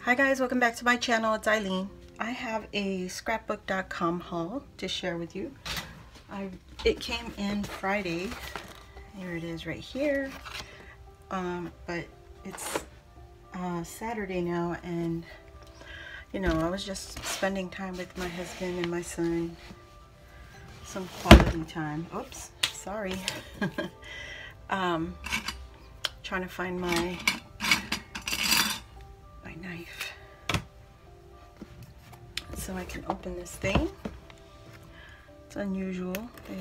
Hi guys, welcome back to my channel. It's Eileen. I have a Scrapbookdotcom haul to share with you. It came in Friday. Here it is right here. But it's Saturday now, and you know, I was just spending time with my husband and my son. Some quality time. Oops, sorry. Trying to find my knife so I can open this thing. It's unusual. They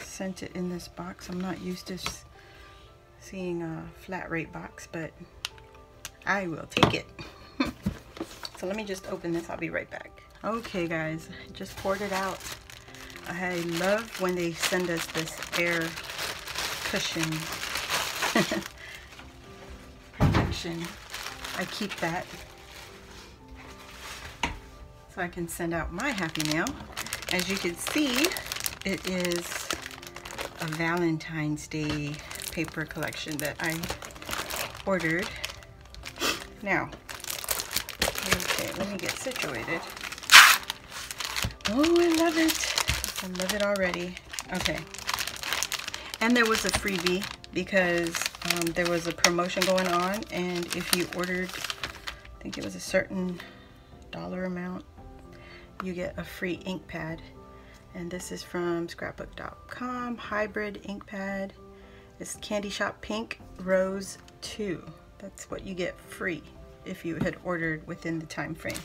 sent it in this box. I'm not used to seeing a flat rate box, but I will take it. So let me just open this. I'll be right back. Okay guys, I just poured it out. I love when they send us this air cushion protection. I keep that so I can send out my Happy Mail. As you can see, it is a Valentine's Day paper collection that I ordered. Now, okay, let me get situated. Oh, I love it. I love it already. Okay. And there was a freebie because there was a promotion going on, and if you ordered, I think it was a certain dollar amount, you get a free ink pad. And this is from Scrapbookdotcom, hybrid ink pad. It's Candy Shop Pink Rose 2. That's what you get free if you had ordered within the time frame.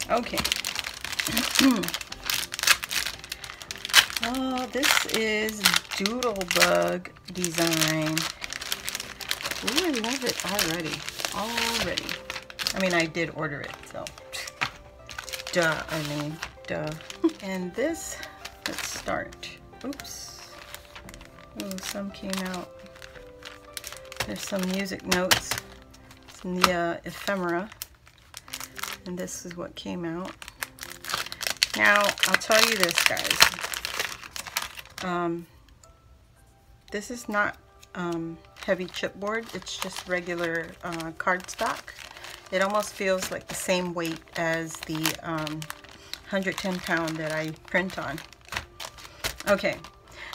Okay. Oh, this is Doodle Bug design. Ooh, I love it already. I mean, I did order it, so duh, Eileen, duh. And this, let's start. Oops. Oh, some came out. There's some music notes. It's in the ephemera. And this is what came out. Now, I'll tell you this, guys. This is not heavy chipboard. It's just regular cardstock. It almost feels like the same weight as the 110 pound that I print on. Okay,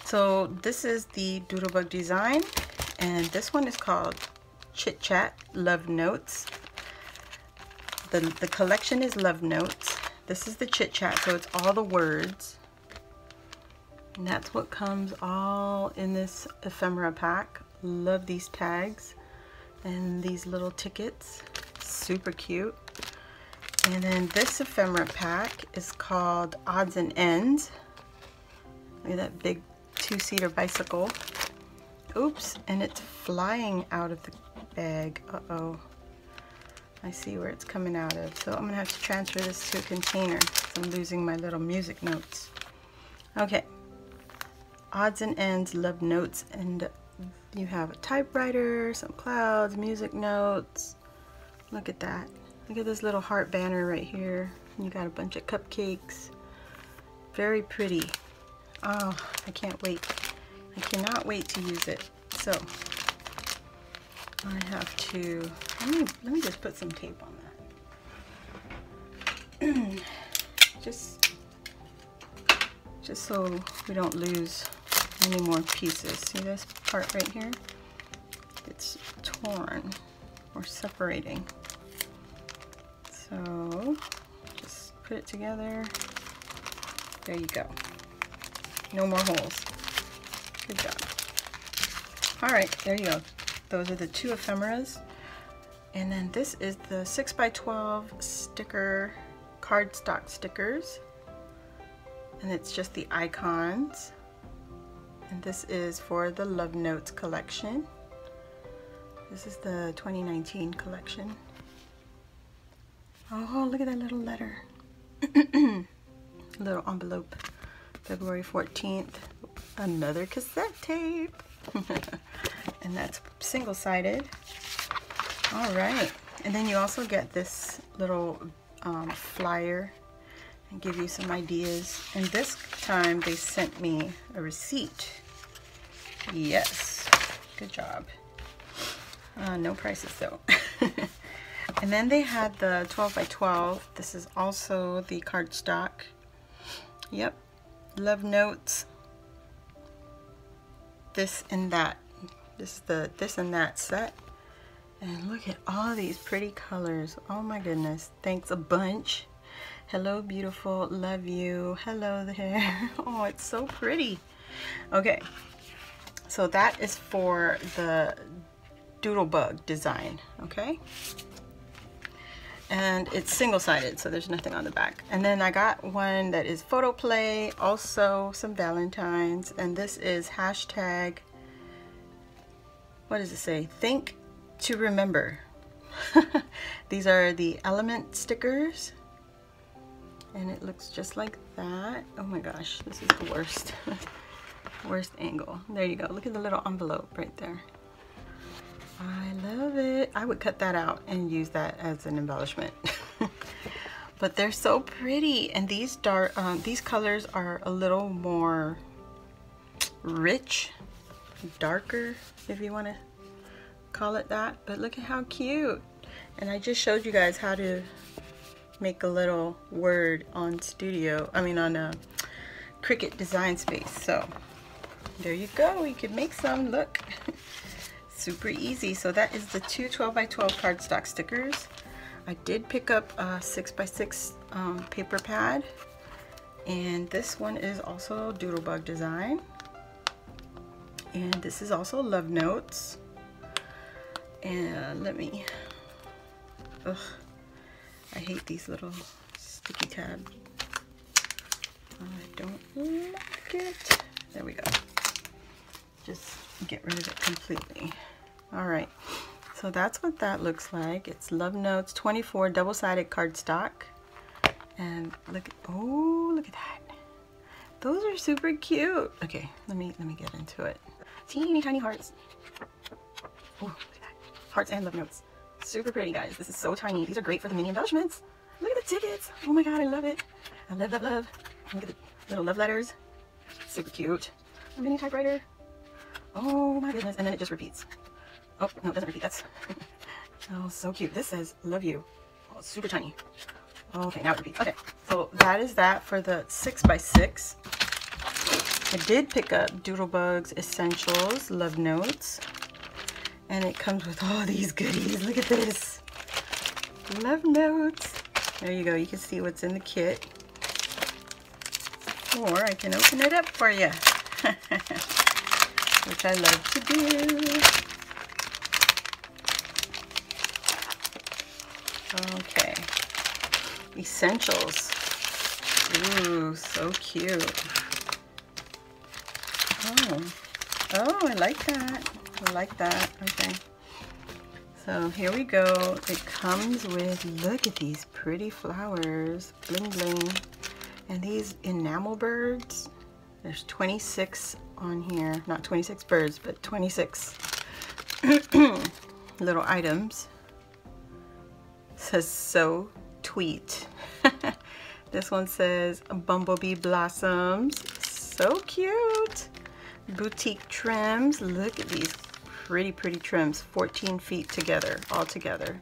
so this is the Doodle Bug design, and this one is called Chit Chat Love Notes. The collection is Love Notes. This is the Chit Chat, so it's all the words. And that's what comes all in this ephemera pack. Love these tags and these little tickets. Super cute. And then this ephemera pack is called Odds and Ends. Look at that big two-seater bicycle. Oops, and it's flying out of the bag. Uh-oh. I see where it's coming out of. So I'm gonna have to transfer this to a container because I'm losing my little music notes. Okay. Odds and Ends, Love Notes, and you have a typewriter, some clouds, music notes. Look at that. Look at this little heart banner right here. You got a bunch of cupcakes. Very pretty. Oh, I can't wait. I cannot wait to use it. So I have to, let me just put some tape on that. just so we don't lose any more pieces. See this part right here? It's torn or separating. So just put it together. There you go. No more holes. Good job. All right, there you go. Those are the two ephemeras. And then this is the 6x12 sticker, cardstock stickers. And it's just the icons. And this is for the Love Notes collection. This is the 2019 collection. Oh, look at that little letter. Little envelope. February 14th. Another cassette tape. And that's single-sided. All right. And then you also get this little flyer and give you some ideas. And this time they sent me a receipt. Yes, good job. No prices though. And then they had the 12 by 12. This is also the cardstock. Yep, love notes. This and that. This is the this and that set. And look at all these pretty colors. Oh my goodness. Thanks a bunch. Hello, beautiful. Love you. Hello there. Oh, it's so pretty. Okay. So that is for the Doodle Bug design. Okay. And it's single-sided, so there's nothing on the back. And then I got one that is photo play, also some Valentines, and this is hashtag, what does it say? Think to remember. These are the element stickers, and it looks just like that. Oh my gosh, this is the worst. Worst angle. There you go. Look at the little envelope right there. I love it. I would cut that out and use that as an embellishment. But they're so pretty, and these these colors are a little more rich, darker, if you want to call it that. But look at how cute. And I just showed you guys how to make a little word on on Cricut Design Space. So there you go. You could make some. Look. Super easy. So that is the two 12 by 12 cardstock stickers. I did pick up a 6 by 6 paper pad, and this one is also Doodle Bug design, and this is also love notes. And let me, I hate these little sticky tabs. I don't like it. There we go. Just get rid of it completely. All right, so that's what that looks like. It's love notes, 24 double-sided cardstock, and look at that. Those are super cute. Okay, let me get into it. Teeny tiny hearts. Oh, look at that. Hearts and love notes. Super pretty, guys. This is so tiny. These are great for the mini embellishments. Look at the tickets. Oh my god, I love it. I love, love, love. Look at the little love letters. Super cute. A mini typewriter. Oh my goodness, and then it just repeats. Oh, no, it doesn't repeat. That's oh, so cute. This says love you. Oh, it's super tiny. Okay, now it repeats. Okay, so that is that for the 6 by 6. I did pick up Doodle Bug's Essentials Love Notes, and it comes with all these goodies. Look at this. Love notes. There you go. You can see what's in the kit. Or I can open it up for you. Which I love to do. Okay. Essentials. Ooh, so cute. Oh, I like that. I like that. Okay. So here we go. It comes with, look at these pretty flowers. Bling bling. And these enamel birds. There's 26 on here. Not 26 birds, but 26 little items. It says so tweet. This one says bumblebee blossoms. So cute. Boutique trims. Look at these pretty trims. 14 feet together, all together.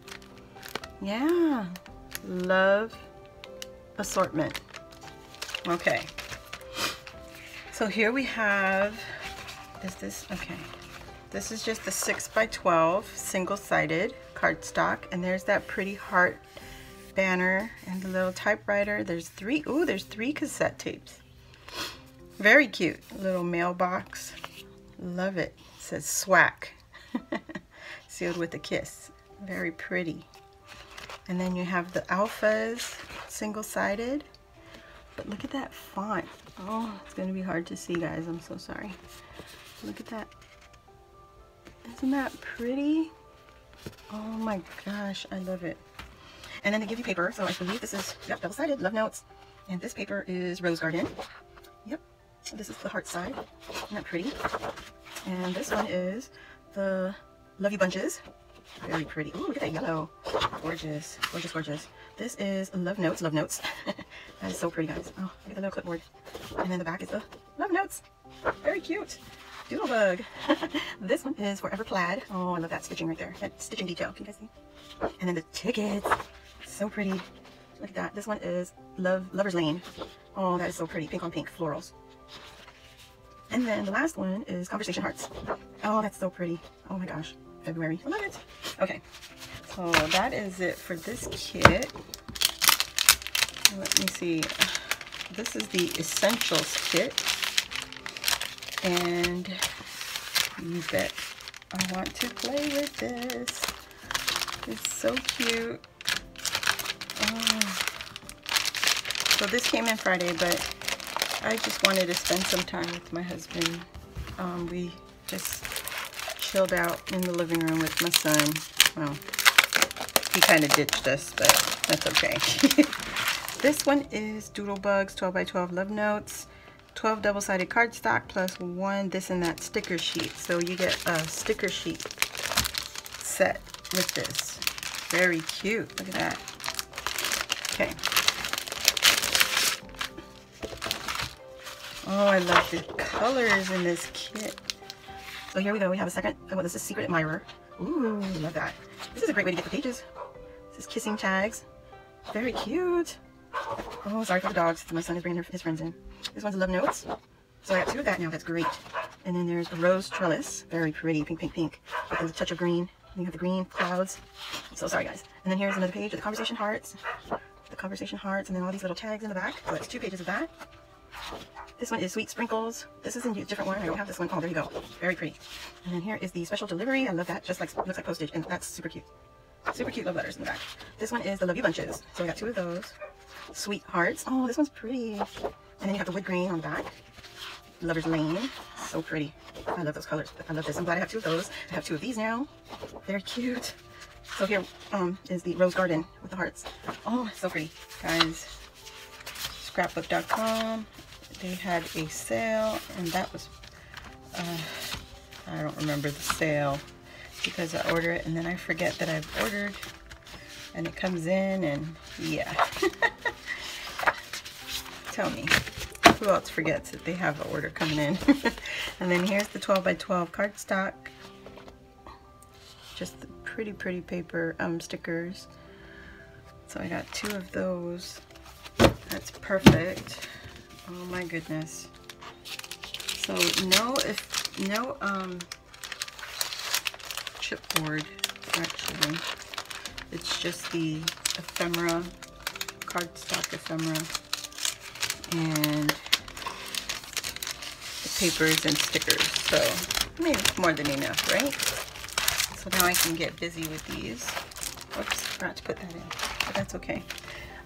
Yeah. Love assortment. Okay. So here we have, okay. This is just the 6 by 12 single-sided cardstock, and there's that pretty heart banner and the little typewriter. There's three cassette tapes. Very cute. Little mailbox. Love it. It says SWAC. Sealed with a kiss. Very pretty. And then you have the alphas, single-sided. But look at that font. Oh, it's going to be hard to see, guys. I'm so sorry. Look at that. Isn't that pretty? Oh my gosh, I love it. And then they give you paper. So I believe this is, yep, double-sided, love notes. And this paper is Rose Garden. Yep. This is the heart side. Isn't that pretty? And this one is the Love You Bunches. Very pretty. Ooh, look at that yellow. Gorgeous. Gorgeous, gorgeous. This is Love Notes, Love Notes. That is so pretty, guys. Oh, look at the little clipboard. And then the back is the Love Notes. Very cute. Doodle Bug. This one is Forever Plaid. Oh, I love that stitching right there. That stitching detail. Can you guys see? And then the tickets. So pretty. Look at that. This one is Lover's Lane. Oh, that is so pretty. Pink on pink florals. And then the last one is Conversation Hearts. Oh, that's so pretty. Oh my gosh. February. I love it. Okay. So that is it for this kit. Let me see. This is the Essentials kit. And you bet I want to play with this. It's so cute. Oh. So this came in Friday, but I just wanted to spend some time with my husband. We just chilled out in the living room with my son. Well, he kind of ditched us, but that's okay. This one is Doodle Bugs 12 by 12 Love Notes. 12 double-sided cardstock plus 1 this and that sticker sheet. So you get a sticker sheet set with this. Very cute. Look at that. Okay. Oh, I love the colors in this kit. So here we go. We have a second. Oh, this is Secret Admirer. Ooh, love that. This is a great way to get the pages. This is Kissing Tags. Very cute. Oh, sorry for the dogs. My son is bringing his friends in. This one's Love Notes. So I got 2 of that now. That's great. And then there's a Rose Trellis. Very pretty. Pink, pink, pink. With a touch of green. And you have the green clouds. I'm so sorry, guys. And then here's another page with the Conversation Hearts. The Conversation Hearts. And then all these little tags in the back. So that's 2 pages of that. This one is Sweet Sprinkles. This is a different one. I don't have this one. Oh, there you go. Very pretty. And then here is the Special Delivery. I love that. Just like, looks like postage. And that's super cute. Super cute love letters in the back. This one is the Love You Bunches. So I got 2 of those. Sweet Hearts. Oh, this one's pretty. And then you have the wood grain on the back. Lover's Lane. So pretty. I love those colors. I love this. I'm glad I have 2 of those. I have 2 of these now. Very cute. So here is the Rose Garden with the hearts. Oh, so pretty. Guys, Scrapbookdotcom. They had a sale, and that was, I don't remember the sale because I order it and then I forget that I've ordered, and it comes in, and yeah. Tell me, who else forgets that they have an order coming in? And then here's the 12 by 12 cardstock. Just the pretty, pretty paper stickers. So I got 2 of those. That's perfect. Oh my goodness. So no chipboard actually. It's just the ephemera, cardstock ephemera, and the papers and stickers. So maybe more than enough, right? So now I can get busy with these. Oops, forgot to put that in, but that's okay.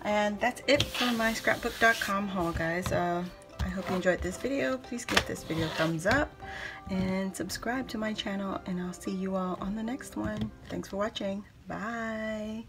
And that's it for my Scrapbook.com haul, guys. I hope you enjoyed this video. Please give this video a thumbs up and subscribe to my channel, and I'll see you all on the next one. Thanks for watching. Bye.